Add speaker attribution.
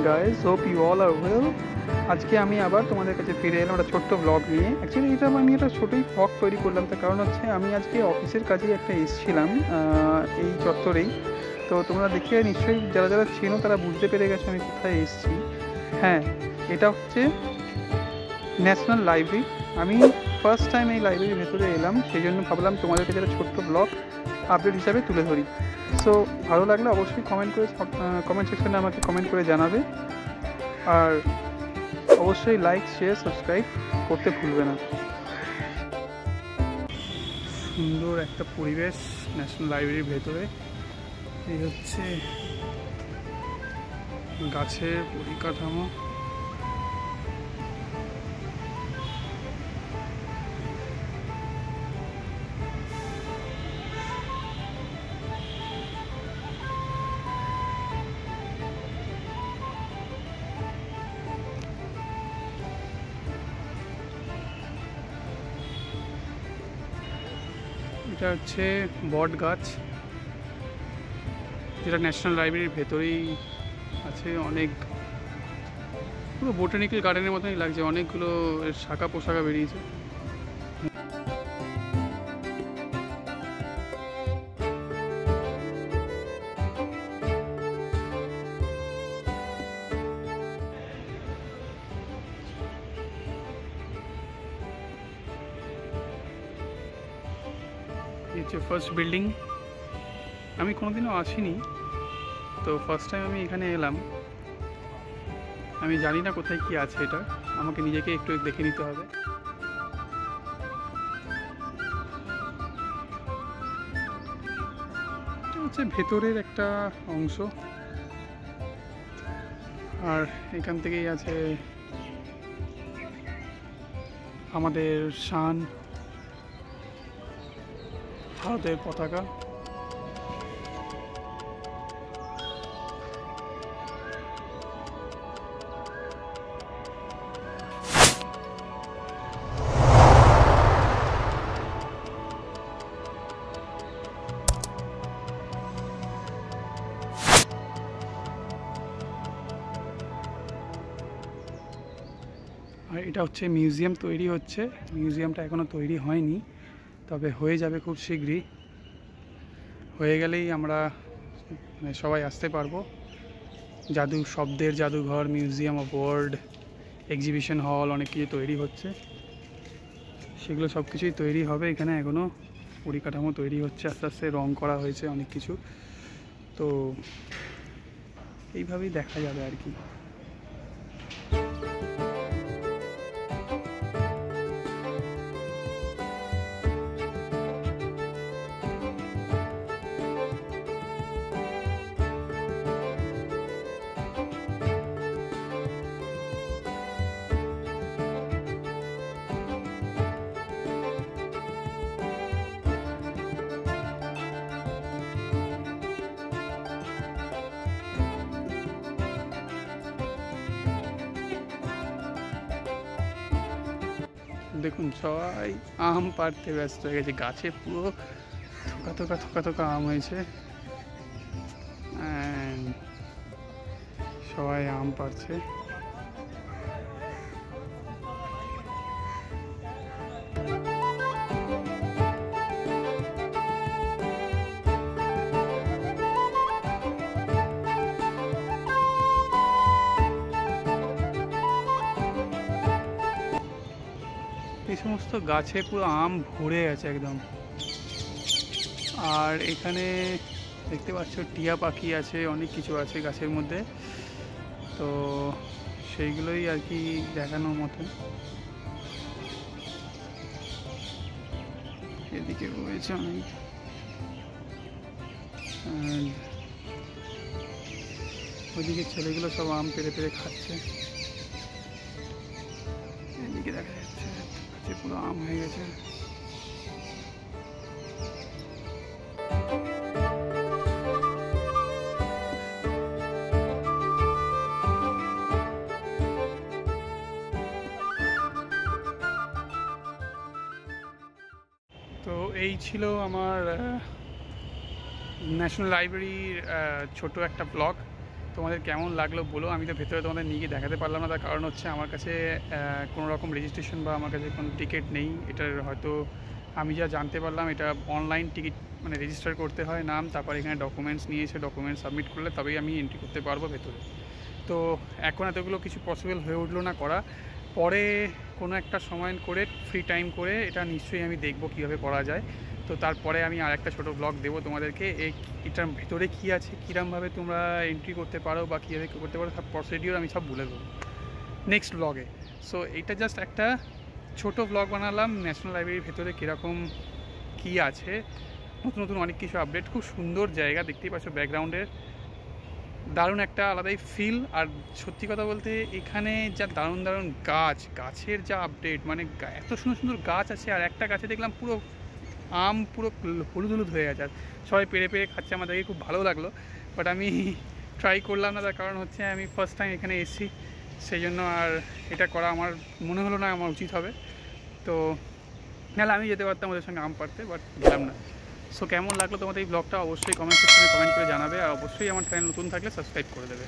Speaker 1: guys, hope you all are well. আজকে আমি আবার তোমাদের কাছে ফিরে এলাম একটা ছোট্ট ব্লগ নিয়ে। অ্যাকচুয়ালি আমি একটা ছোটোই ব্লগ তৈরি করলাম, তার কারণ হচ্ছে আমি আজকে অফিসের কাজে একটা এসেছিলাম এই চত্বরেই। তো তোমরা দেখে নিশ্চয়ই যারা যারা চেনো তারা বুঝতে পেরে গেছো আমি কোথায় এসেছি। হ্যাঁ, এটা হচ্ছে ন্যাশনাল লাইব্রেরি। আমি ফার্স্ট টাইম এই লাইব্রেরির ভেতরে এলাম, সেই জন্য ভাবলাম তোমাদের কাছে একটা ছোট্ট ব্লগ আপডেট হিসাবে তুলে ধরি। সো ভালো লাগলে অবশ্যই কমেন্ট সেকশনে আমাকে কমেন্ট করে জানাবে, আর অবশ্যই লাইক শেয়ার সাবস্ক্রাইব করতে ভুলবে না। সুন্দর একটা পরিবেশ ন্যাশনাল লাইব্রেরির ভেতরে। এই হচ্ছে গাছের পরিকাঠামো। এটা হচ্ছে বট গাছ, যেটা ন্যাশনাল লাইব্রেরির ভেতরেই আছে। অনেক পুরো বোটানিক্যাল গার্ডেনের মতনই লাগছে, অনেকগুলো শাখা পোশাখা বেরিয়েছে। হচ্ছে ফার্স্ট বিল্ডিং। আমি কোনোদিনও আসিনি, তো ফার্স্ট টাইম আমি এখানে এলাম। আমি জানি না কোথায় কি আছে, এটা আমাকে নিজেকে একটু দেখে নিতে হবে। এটা হচ্ছে ভেতরের একটা অংশ, আর এখান থেকেই আছে আমাদের শান, ভারতের পতাকা। আর এটা হচ্ছে মিউজিয়াম তৈরি হচ্ছে। মিউজিয়ামটা এখনও তৈরি হয়নি, তবে হয়ে যাবে খুব শীঘ্রই। হয়ে গেলেই আমরা সবাই আসতে পারবো। শব্দের জাদুঘর, মিউজিয়াম অফ ওয়ার্ল্ড, এক্সিবিশন হল, অনেক কিছু তৈরি হচ্ছে। সেগুলো সব কিছুই তৈরি হবে। এখানে এখনও পরিকাঠামো তৈরি হচ্ছে, আস্তে আস্তে রং করা হয়েছে অনেক কিছু। তো এইভাবেই দেখা যাবে আর কি। দেখুন, সবাই আম পাড়তে ব্যস্ত হয়ে গেছে। গাছে পুরো থোকা থোকা আম হয়েছে, সবাই আম পাড়ছে। এই সমস্ত গাছে পুরো আম ভরে আছে একদম। আর এখানে দেখতে পাচ্ছ টিয়া পাখি আছে, অনেক কিছু আছে গাছের মধ্যে। তো সেইগুলোই আর কি দেখানোর মতন। এদিকে রয়েছে অনেক, ওইদিকে ছেলেগুলো সব আম পেড়ে পেড়ে খাচ্ছে। এদিকে দেখা যাচ্ছে গাছে পুরো আম হয়ে গেছে। তো এই ছিল আমার ন্যাশনাল লাইব্রেরির ছোট একটা ব্লগ। তোমাদের কেমন লাগলো বলো। আমি তো ভেতরে তোমাদের নিয়ে গিয়ে দেখাতে পারলাম না, তার কারণ হচ্ছে আমার কাছে কোনো রকম রেজিস্ট্রেশন বা আমার কাছে কোনো টিকিট নেই। এটার হয়তো আমি যা জানতে পারলাম এটা অনলাইন টিকিট মানে রেজিস্টার করতে হয় নাম, তারপর এখানে ডকুমেন্টস নিয়েছে, ডকুমেন্টস সাবমিট করলে তবেই আমি এন্ট্রি করতে পারবো ভেতরে। তো এখন এতগুলো কিছু পসিবল হয়ে উঠলো না করা, পরে কোনো একটা সময় করে ফ্রি টাইম করে এটা নিশ্চয়ই আমি দেখব কীভাবে করা যায়। তো তারপরে আমি আর একটা ছোটো ব্লগ দেবো তোমাদেরকে, এটার ভেতরে কী আছে, কীরকমভাবে তোমরা এন্ট্রি করতে পারো বা কীভাবে করতে পারো, সব প্রসিডিওর আমি সব বলে দেবো নেক্সট ব্লগে। সো এটা জাস্ট একটা ছোট ব্লগ বানালাম ন্যাশনাল লাইব্রেরির ভেতরে কীরকম কী আছে, নতুন নতুন অনেক কিছু আপডেট। খুব সুন্দর জায়গা, দেখতেই পাচ্ছ ব্যাকগ্রাউন্ডের দারুণ একটা আলাদাই ফিল। আর সত্যি কথা বলতে এখানে যা দারুণ দারুণ গাছের যা আপডেট, মানে এত সুন্দর সুন্দর গাছ আছে। আর একটা গাছে দেখলাম পুরো আম পুরো হলুদ হলুদ হয়ে গেছে, আর সবাই পেরে পেরে খাচ্ছে, আমার দেখে খুব ভালো লাগলো। বাট আমি ট্রাই করলাম না, তার কারণ হচ্ছে আমি ফার্স্ট টাইম এখানে এসেছি, সেই জন্য আর এটা করা আমার মনে হলো না আমার উচিত হবে। তো নাহলে আমি যেতে পারতাম ওদের সঙ্গে আম পাড়তে, বাট গেলাম না। সো কেমন লাগলো তোমাদের এই ব্লগটা অবশ্যই কমেন্ট সেকশনে কমেন্ট করে জানাবে, আর অবশ্যই আমার চ্যানেল নতুন থাকলে সাবস্ক্রাইব করে দেবে।